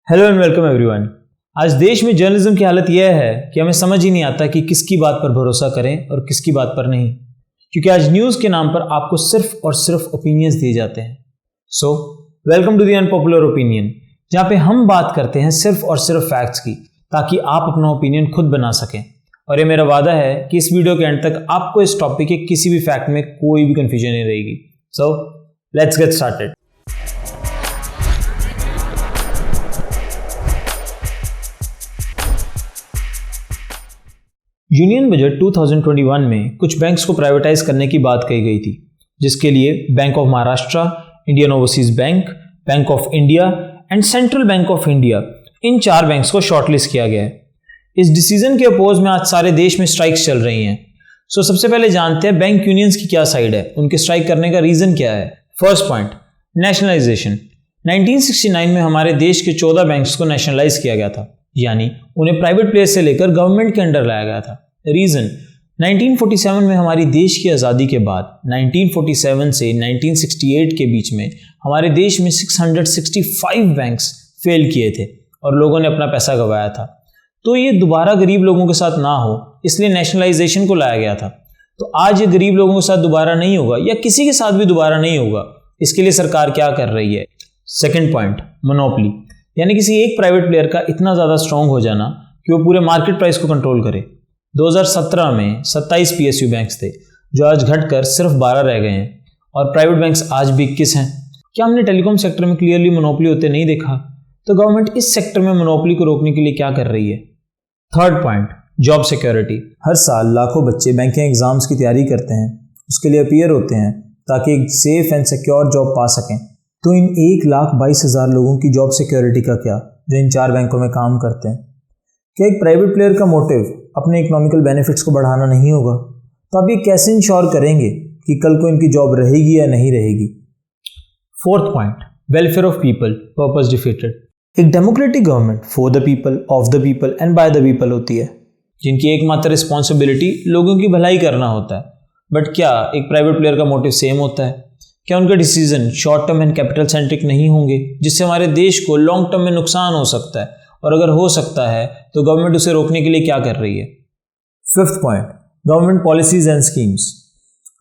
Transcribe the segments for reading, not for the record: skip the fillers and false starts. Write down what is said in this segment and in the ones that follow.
Hello and welcome everyone. आज देश में जर्नलिज्म की हालत यह है कि हमें समझ ही नहीं आता कि किसकी बात पर भरोसा करें और किसकी बात पर नहीं, क्योंकि आज न्यूज़ के नाम पर आपको सिर्फ और सिर्फ ओपिनियंस दिए जाते हैं। So welcome to the unpopular opinion, जहाँ पे हम बात करते हैं सिर्फ और सिर्फ फैक्ट्स की, ताकि आप अपना ओपिनियन खुद बना सकें। और ये मेरा वादा है कि इस वीडियो के एंड तक आपको इस टॉपिक के किसी भी फैक्ट में कोई भी कंफ्यूजन नहीं रहेगी। So let's get started. Union budget 2021 में कुछ बैंक्स को प्राइवेटाइज करने की बात कही गई थी, जिसके लिए bank of Maharashtra, Indian overseas bank, bank of India and central bank of India, in 4 banks को शॉर्टलिस्ट किया गया है। इस डिसीजन के अपोज में आज सारे देश में स्ट्राइक्स चल रही हैं। सो सबसे पहले जानते हैं बैंक यूनियंस की क्या साइड है, उनके स्ट्राइक करने का रीजन क्या है। First point, nationalisation. 1969 में हमारे देश के 14 बैंक्स को नेशनलाइज किया गया था, यानी उन्हें प्राइवेट प्लेयर से लेकर गवर्नमेंट के अंडर लाया गया था। रीजन, 1947 में हमारी देश की आज़ादी के बाद 1947 से 1968 के बीच में हमारे देश में 665 बैंक्स फेल किए थे और लोगों ने अपना पैसा गंवाया था। तो ये दोबारा गरीब लोगों के साथ ना हो, इसलिए नेशनलाइजेशन को लाया गया था। तो आज ये गरीब लोगों के साथ दोबारा नहीं होगा, या किसी के साथ भी दोबारा नहीं होगा। इसके लिए सरकार क्या कर रही है। सेकेंड पॉइंट, मोनोपोली, यानी किसी एक प्राइवेट प्लेयर का इतना ज़्यादा स्ट्रांग हो जाना कि वो पूरे मार्केट प्राइस को कंट्रोल करे। 2017 में 27 PSU बैंक्स थे, जो आज घटकर सिर्फ 12 रह गए हैं, और प्राइवेट बैंक्स आज भी 21 हैं। क्या हमने टेलीकॉम सेक्टर में क्लियरली मोनोपोली होते नहीं देखा? तो गवर्नमेंट इस सेक्टर में मोनोपोली को रोकने के लिए क्या कर रही है। Third point, job security. हर साल लाखों बच्चे बैंकिंग एग्जाम्स की तैयारी करते हैं, उसके लिए अपीयर होते हैं ताकि एक सेफ एंड सिक्योर जॉब पा सकें। तो इन 1,22,000 लोगों की जॉब सिक्योरिटी का क्या, जो इन 4 बैंकों में काम करते हैं? क्या एक प्राइवेट प्लेयर का मोटिव अपने इकोनॉमिकल बेनिफिट्स को बढ़ाना नहीं होगा? तो आप ये कैसे इंश्योर करेंगे कि कल को इनकी जॉब रहेगी या नहीं रहेगी? Fourth point, welfare of people, purpose defeated. एक democratic government for the people, of the people and by the people होती है, जिनकी एकमात्र रिस्पॉन्सिबिलिटी लोगों की भलाई करना होता है। बट क्या एक प्राइवेट प्लेयर का मोटिव सेम होता है? क्या उनके decision short term and capital centric नहीं होंगे, जिससे हमारे देश को लॉन्ग टर्म में नुकसान हो सकता है? और अगर हो सकता है तो गवर्नमेंट उसे रोकने के लिए क्या कर रही है। Fifth point, government policies and schemes.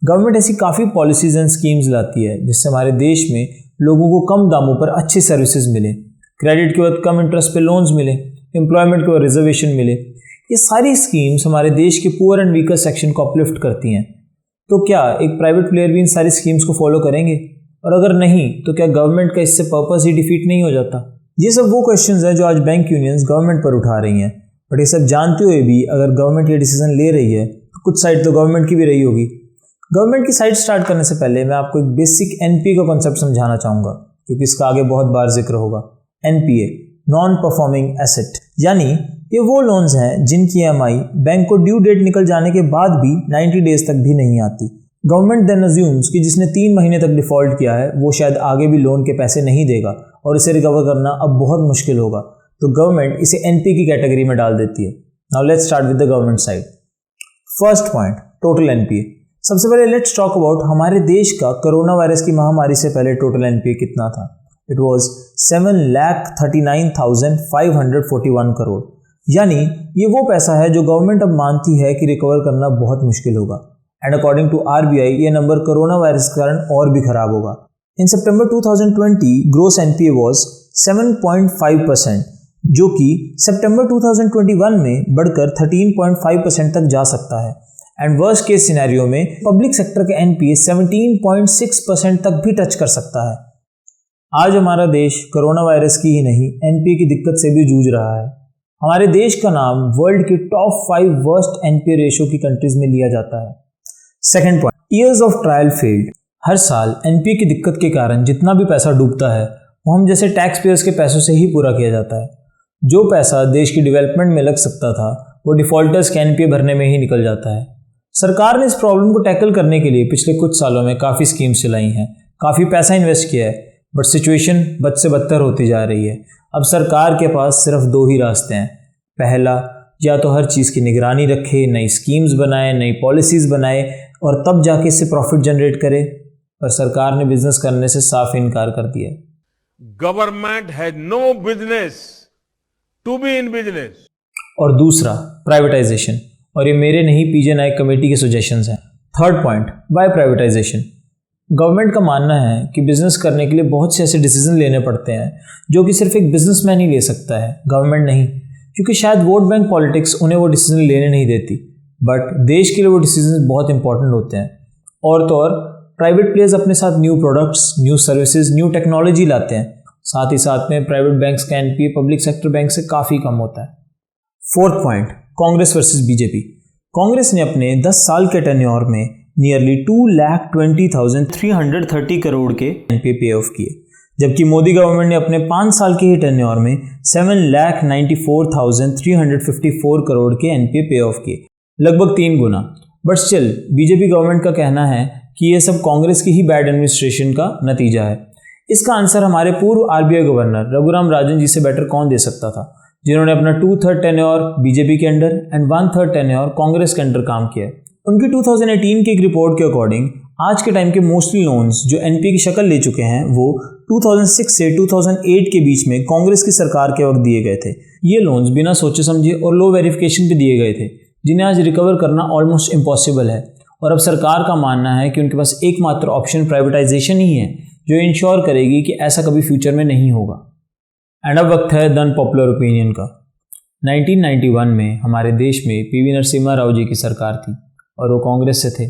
Government ऐसी काफ़ी पॉलिसीज एंड स्कीम्स लाती है जिससे हमारे देश में लोगों को कम दामों पर अच्छी सर्विसेज मिले, क्रेडिट के वक्त कम इंटरेस्ट पे लोन्स मिले, एम्प्लॉयमेंट के वक्त रिजर्वेशन मिले। ये सारी स्कीम्स हमारे देश के पुअर एंड वीकर सेक्शन को अपलिफ्ट करती हैं। तो क्या एक प्राइवेट प्लेयर भी इन सारी स्कीम्स को फॉलो करेंगे? और अगर नहीं, तो क्या गवर्नमेंट का इससे पर्पस ही डिफीट नहीं हो जाता? ये सब वो क्वेश्चंस हैं जो आज बैंक यूनियंस गवर्नमेंट पर उठा रही हैं। बट ये सब जानते हुए भी अगर गवर्नमेंट ये डिसीजन ले रही है तो कुछ साइड तो गवर्नमेंट की भी रही होगी। गवर्नमेंट की साइड स्टार्ट करने से पहले मैं आपको एक बेसिक NPA का कॉन्सेप्ट समझाना चाहूँगा, क्योंकि इसका आगे बहुत बार जिक्र होगा। NPA, नॉन परफॉर्मिंग एसेट, यानी ये वो लोन्स हैं जिनकी EMI बैंक को ड्यू डेट निकल जाने के बाद भी 90 डेज तक भी नहीं आती। गवर्नमेंट देन अज्यूम्स कि जिसने 3 महीने तक डिफॉल्ट किया है वो शायद आगे भी लोन के पैसे नहीं देगा और इसे रिकवर करना अब बहुत मुश्किल होगा। तो गवर्नमेंट इसे NPA की कैटेगरी में डाल देती है। Now let's start with the government side. First point, total NPA। सबसे पहले लेट्स टॉक अबाउट हमारे देश का कोरोना वायरस की महामारी से पहले टोटल NPA कितना था। इट वॉज 7,39,541 करोड़, यानी ये वो पैसा है जो गवर्नमेंट अब मानती है कि रिकवर करना बहुत मुश्किल होगा। एंड अकॉर्डिंग टू RBI ये नंबर कोरोना वायरस के कारण और भी खराब होगा। इन सितंबर 2020 ग्रोस NPA वॉज 7.5%, जो कि सितंबर 2021 में बढ़कर 13.5% तक जा सकता है। एंड वर्स्ट केस सिनेरियो में पब्लिक सेक्टर के NPA 17.6% तक भी टच कर सकता है। आज हमारा देश कोरोना वायरस की ही नहीं NPA की दिक्कत से भी जूझ रहा है। हमारे देश का नाम वर्ल्ड की टॉप 5 वर्स्ट NPA रेशो की कंट्रीज में लिया जाता है। Second point, years of trial failed. हर साल NPA की दिक्कत के कारण जितना भी पैसा डूबता है वो हम जैसे टैक्स पेयर्स के पैसों से ही पूरा किया जाता है। जो पैसा देश की डेवलपमेंट में लग सकता था वो डिफॉल्टर्स के NPA भरने में ही निकल जाता है। सरकार ने इस प्रॉब्लम को टैकल करने के लिए पिछले कुछ सालों में काफ़ी स्कीम्स चलाई हैं, काफ़ी पैसा इन्वेस्ट किया है, बट सिचुएशन बद से बदतर होती जा रही है। अब सरकार के पास सिर्फ 2 ही रास्ते हैं। पहला, या तो हर चीज़ की निगरानी रखे, नई स्कीम्स बनाए, नई पॉलिसीज़ बनाए और तब जाके इससे प्रॉफिट जनरेट करे, पर सरकार ने बिजनेस करने से साफ इनकार कर दिया। Government has no business to be in business. और दूसरा प्राइवेटाइजेशन, और ये मेरे नहीं पीजे नायक कमेटी के सजेशंस हैं। Third point, why privatisation. Government का मानना है कि बिजनेस करने के लिए बहुत से ऐसे डिसीजन लेने पड़ते हैं जो कि सिर्फ एक बिजनेसमैन ही ले सकता है, गवर्नमेंट नहीं, क्योंकि शायद वोट बैंक पॉलिटिक्स उन्हें वो डिसीजन लेने नहीं देती, बट देश के लिए वो डिसीजन बहुत इंपॉर्टेंट होते हैं। और तो और प्राइवेट प्लेयर्स अपने साथ new products, new services, new technology लाते हैं। साथ ही साथ में प्राइवेट बैंक्स का एनपीए पब्लिक सेक्टर बैंक से काफ़ी कम होता है। Fourth point, Congress versus BJP. Congress ने अपने 10 साल के टेन्योर में नियरली 2,20,330 करोड़ के एनपीए पे ऑफ किए, जबकि मोदी गवर्नमेंट ने अपने 5 साल के ही टेन्योर में 7,94,354 करोड़ के एनपीए पे ऑफ किए, लगभग 3 गुना। बट स्टिल बीजेपी गवर्नमेंट का कहना है कि ये सब कांग्रेस की ही बैड एडमिनिस्ट्रेशन का नतीजा है। इसका आंसर हमारे पूर्व आरबीआई गवर्नर रघुराम राजन जी से बेटर कौन दे सकता था, जिन्होंने अपना 2/3 टेन्योर बीजेपी के अंडर एंड 1/3 टेन्योर कांग्रेस के अंडर काम किया। उनकी 2018 की एक रिपोर्ट के अकॉर्डिंग आज के टाइम के मोस्टली लोन्स जो एनपीए की शक्ल ले चुके हैं वो 2006 से 2008 के बीच में कांग्रेस की सरकार के वक्त दिए गए थे। ये लोन्स बिना सोचे समझे और लो वेरिफिकेशन पे दिए गए थे, जिन्हें आज रिकवर करना ऑलमोस्ट इम्पॉसिबल है। और अब सरकार का मानना है कि उनके पास एकमात्र ऑप्शन प्राइवेटाइजेशन ही है, जो इंश्योर करेगी कि ऐसा कभी फ्यूचर में नहीं होगा। एंड अब वक्त है द अनपॉपुलर ओपिनियन का। 1991 में हमारे देश में पीवी नरसिम्हा राव जी की सरकार थी और वो कांग्रेस से थे।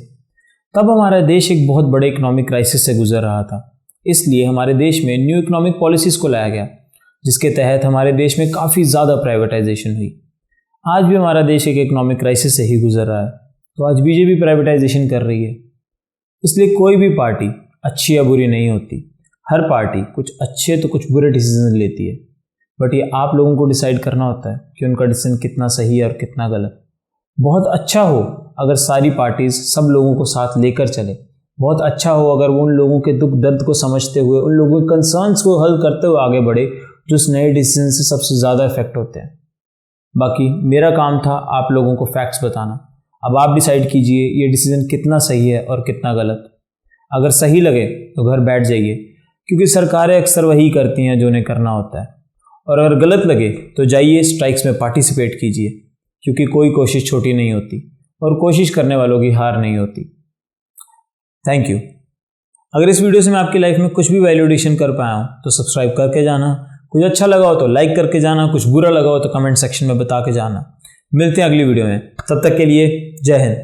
तब हमारा देश एक बहुत बड़े इकोनॉमिक क्राइसिस से गुजर रहा था, इसलिए हमारे देश में न्यू इकोनॉमिक पॉलिसीज़ को लाया गया, जिसके तहत हमारे देश में काफ़ी ज़्यादा प्राइवेटाइजेशन हुई। आज भी हमारा देश एक इकोनॉमिक क्राइसिस से ही गुजर रहा है, तो आज बीजेपी प्राइवेटाइजेशन कर रही है। इसलिए कोई भी पार्टी अच्छी या बुरी नहीं होती, हर पार्टी कुछ अच्छे तो कुछ बुरे डिसीजन लेती है, बट ये आप लोगों को डिसाइड करना होता है कि उनका डिसीजन कितना सही है और कितना गलत। बहुत अच्छा हो अगर सारी पार्टीज सब लोगों को साथ लेकर चले, बहुत अच्छा हो अगर वो उन लोगों के दुख दर्द को समझते हुए, उन लोगों के कंसर्न्स को हल करते हुए आगे बढ़े जो उस नए डिसीजन से सबसे ज़्यादा इफेक्ट होते हैं। बाकी मेरा काम था आप लोगों को फैक्ट्स बताना। अब आप डिसाइड कीजिए ये डिसीजन कितना सही है और कितना गलत। अगर सही लगे तो घर बैठ जाइए, क्योंकि सरकारें अक्सर वही करती हैं जो उन्हें करना होता है, और अगर गलत लगे तो जाइए स्ट्राइक्स में पार्टिसिपेट कीजिए, क्योंकि कोई कोशिश छोटी नहीं होती और कोशिश करने वालों की हार नहीं होती। Thank you. अगर इस वीडियो से मैं आपकी लाइफ में कुछ भी वैल्यू एडिशन कर पाया हूँ तो सब्सक्राइब करके जाना, कुछ अच्छा लगा हो तो लाइक करके जाना, कुछ बुरा लगा हो तो कमेंट सेक्शन में बता के जाना। मिलते हैं अगली वीडियो में, तब तक के लिए जय हिंद।